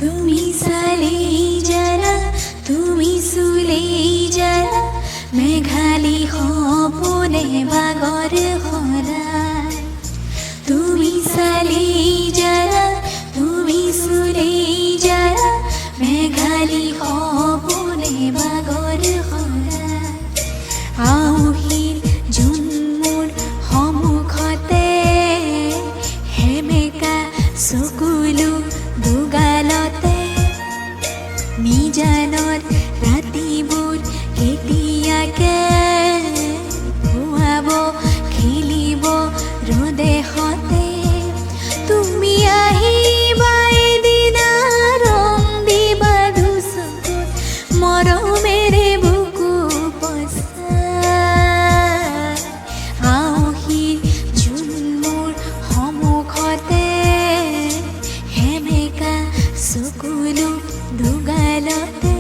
তুমি চালেই জানা, তুমি চুলেই জানা, মেঘালী সপোনে বাগৰ সৰাই। তুমি চালেই জানা, তুমি চুলেই জানা, মেঘালী সপোনে বাগৰ সৰাই। আউহিৰ জোন মোৰ সন্মুখতে, সেমেকা চকুলো দুগালতে। নিজানৰ ৰাতিবোৰ কেতিয়াকে পুৱাব খেলিব ৰদেশতে। তুমি আহিবা এদিনা, ৰং দিবা দুচকুত, মৰমেৰে বুকু পচাই। আউহিৰ জোন মোৰ সন্মুখতে, সেমেকা চকুলো দুগালতে।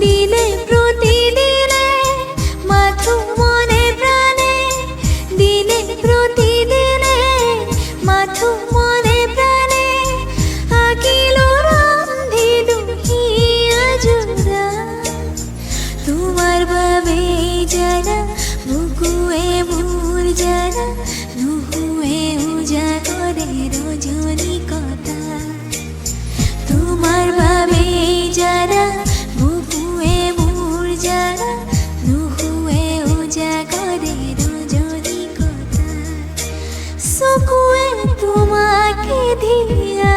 দিনে প্ৰতিদিনে মাথো মনে প্ৰাণে, দিনে প্ৰতিদিনে মাথো মনে প্ৰাণে। আঁকিলো ৰান্ধিলো হিয়া জোৰা, তোমাৰ বাবে জানা, বুকুৱে মোৰ জানা, নুশুৱে উজাগৰে ৰজনীকতা। তোমাৰ বাবে জানা, বুকুৱে মোৰ জানা, নুশুৱে উজাগৰে ৰজনীকতা। চকুৱে তোমাকে দিয়া,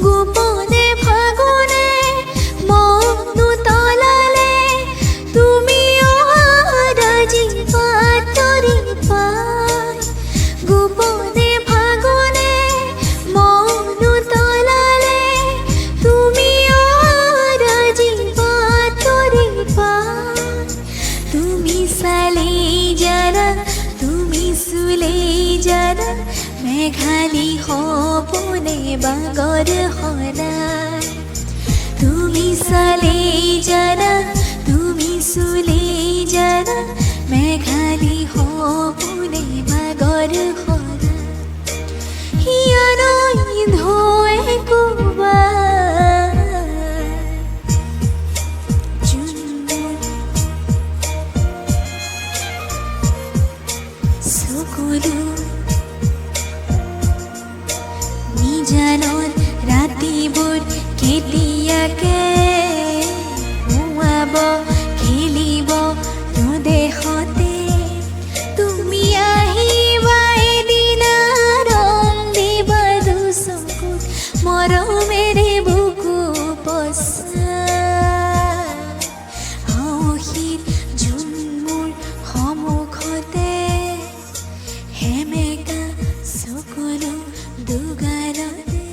গোপনে ফাগুনে মনটো তলালে, তুমি অহাৰাজি পাতৰি পাই। গোপনে ফাগুনে মনটো তলালে, তুমি অহাৰাজি পাতৰি পাই। তুমি চালেই জানা, তুমি চুলেই জানা, মেঘালী সপোনে বাগৰ সৰাই। তুমি চালেই জানা, তুমি চুলেই জানা, মেঘালী সপোনে বাগৰ সৰাই। হিয়া নৈ ঢৌৱে কোবাই, জোন মোৰ চকুলো। নিজানৰ ৰাতিবোৰ কেতিয়াকে পুৱাব খেলিব ৰদেশতে। তুমি আহিবা এদিনা, ৰং দিবা দুচকুত, মৰমেৰে বুকু পচাই। আউহিৰ জোন মোৰ সন্মুখতে, সেমেকা চকুলো দুগালতে।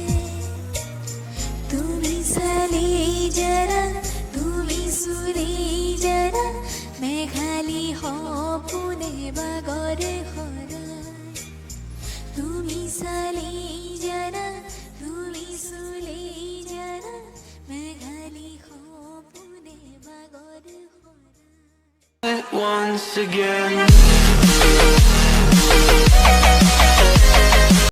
তুমি চালেই জানা, তুমি চুলেই জানা, মেঘালী সপোনে বাগৰ সৰাই। তুমি চালেই জানা, তুমি চুলেই জানা, মেঘালী সপোনে বাগৰ সৰাই। Once again